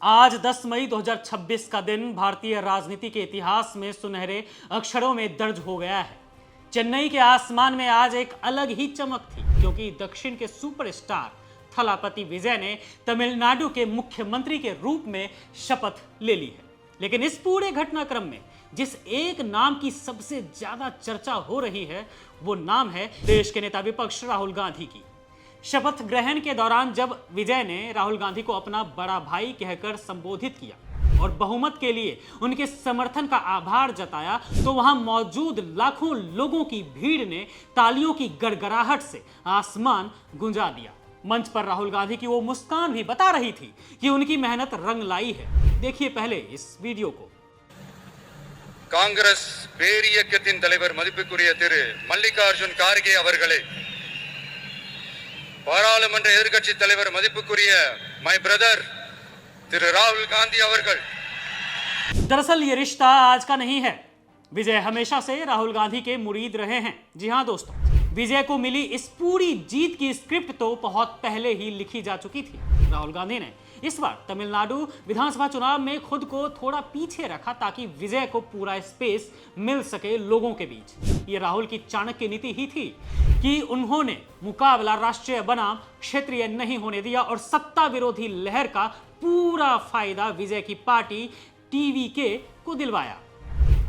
आज 10 मई 2026 का दिन भारतीय राजनीति के इतिहास में सुनहरे अक्षरों में दर्ज हो गया है। चेन्नई के आसमान में आज एक अलग ही चमक थी, क्योंकि दक्षिण के सुपरस्टार थलापति विजय ने तमिलनाडु के मुख्यमंत्री के रूप में शपथ ले ली है। लेकिन इस पूरे घटनाक्रम में जिस एक नाम की सबसे ज्यादा चर्चा हो रही है, वो नाम है देश के नेता विपक्ष राहुल गांधी की। शपथ ग्रहण के दौरान जब विजय ने राहुल गांधी को अपना बड़ा भाई कहकर संबोधित किया और बहुमत के लिए उनके समर्थन का आभार जताया, तो वहां मौजूद लाखों लोगों की भीड़ ने तालियों की गड़गड़ाहट से आसमान गुंजा दिया। मंच पर राहुल गांधी की वो मुस्कान भी बता रही थी कि उनकी मेहनत रंग लाई है। देखिए पहले इस वीडियो को। कांग्रेस பேரியக்கத்தின் தலைவர் மதிப்புக்குரிய திரு மல்லிகார்ஜுன் கார்கே அவர்களே, பாராளுமன்ற எதிர்க்கட்சி தலைவர் மதிப்புக்குரிய மை பிரதர் திரு ராहुल गांधी அவர்கள்। दरअसल ये रिश्ता आज का नहीं है। विजय हमेशा से राहुल गांधी के मुरीद रहे हैं। जी हां दोस्तों, विजय को मिली इस पूरी जीत की स्क्रिप्ट तो बहुत पहले ही लिखी जा चुकी थी। राहुल गांधी ने इस बार तमिलनाडु विधानसभा चुनाव में खुद को थोड़ा पीछे रखा ताकि विजय को पूरा स्पेस मिल सके लोगों के बीच। ये राहुल की चाणक्य नीति ही थी कि उन्होंने मुकाबला राष्ट्रीय बनाम क्षेत्रीय नहीं होने दिया और सत्ता विरोधी लहर का पूरा फायदा विजय की पार्टी टीवीके को दिलवाया।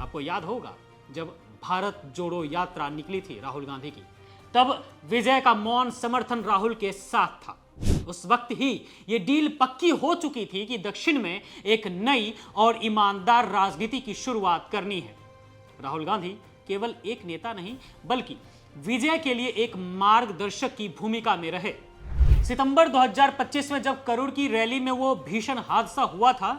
आपको याद होगा जब भारत जोड़ो यात्रा निकली थी राहुल गांधी की, तब विजय का मौन समर्थन राहुल के साथ था। उस वक्त ही ये डील पक्की हो चुकी थी कि दक्षिण में एक नई और ईमानदार राजनीति की शुरुआत करनी है। राहुल गांधी केवल एक नेता नहीं, बल्कि विजय के लिए एक मार्गदर्शक की भूमिका में रहे। सितंबर 2025 में जब करूर की रैली में वो भीषण हादसा हुआ था,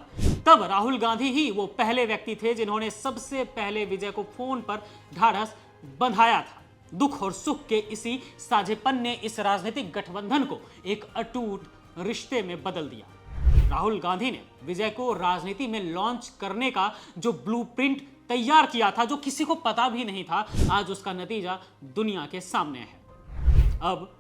तब राहुल गांधी ही वो पहले व्यक्ति थे जिन्होंने सबसे पहले विजय को फोन पर ढाढ़स बंधाया था। दुख और सुख के इसी साझेपन ने इस राजनीतिक गठबंधन को एक अटूट रिश्ते में बदल दिया। राहुल गांधी ने विजय को राजनीति में लॉन्च करने का जो ब्लूप्रिंट तैयार किया था, जो किसी को पता भी नहीं था, आज उसका नतीजा दुनिया के सामने है। अब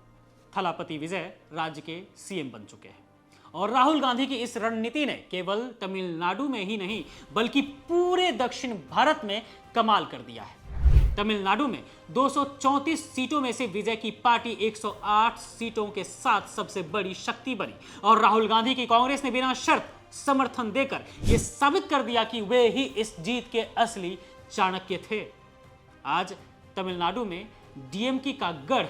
थलापति विजय राज्य के सीएम बन चुके हैं और राहुल गांधी की इस रणनीति ने केवल तमिलनाडु में ही नहीं, बल्कि पूरे दक्षिण भारत में कमाल कर दिया है। तमिलनाडु में 234 सीटों में से विजय की पार्टी 108 सीटों के साथ सबसे बड़ी शक्ति बनी और राहुल गांधी की कांग्रेस ने बिना शर्त समर्थन देकर यह साबित कर दिया कि वे ही इस जीत के असली चाणक्य थे। आज तमिलनाडु में डीएमके का गढ़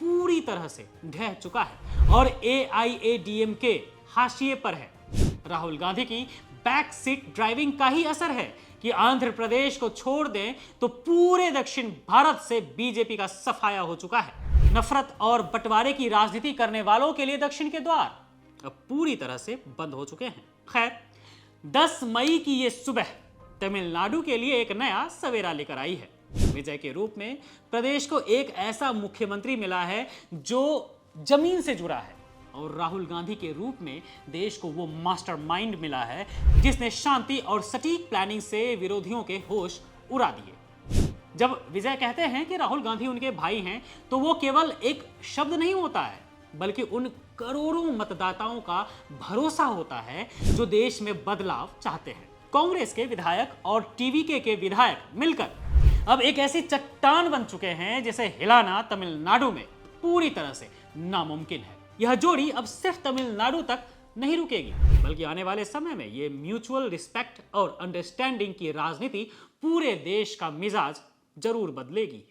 पूरी तरह से ढह चुका है और एआईएडीएमके हाशिए पर है। राहुल गांधी की बैक सीट ड्राइविंग का ही असर है कि आंध्र प्रदेश को छोड़ दें तो पूरे दक्षिण भारत से बीजेपी का सफाया हो चुका है। नफरत और बंटवारे की राजनीति करने वालों के लिए दक्षिण के द्वार अब पूरी तरह से बंद हो चुके हैं। खैर, 10 मई की ये सुबह तमिलनाडु के लिए एक नया सवेरा लेकर आई है। विजय के रूप में प्रदेश को एक ऐसा मुख्यमंत्री मिला है जो जमीन से जुड़ा है और राहुल गांधी के रूप में देश को वो मास्टरमाइंड मिला है जिसने शांति और सटीक प्लानिंग से विरोधियों के होश उड़ा दिए। जब विजय कहते हैं कि राहुल गांधी उनके भाई हैं, तो वो केवल एक शब्द नहीं होता है, बल्कि उन करोड़ों मतदाताओं का भरोसा होता है जो देश में बदलाव चाहते हैं। कांग्रेस के विधायक और टीवीके के विधायक मिलकर अब एक ऐसी चट्टान बन चुके हैं जिसे हिलाना तमिलनाडु में पूरी तरह से नामुमकिन है। यह जोड़ी अब सिर्फ तमिलनाडु तक नहीं रुकेगी, बल्कि आने वाले समय में ये म्यूचुअल रिस्पेक्ट और अंडरस्टैंडिंग की राजनीति पूरे देश का मिजाज जरूर बदलेगी।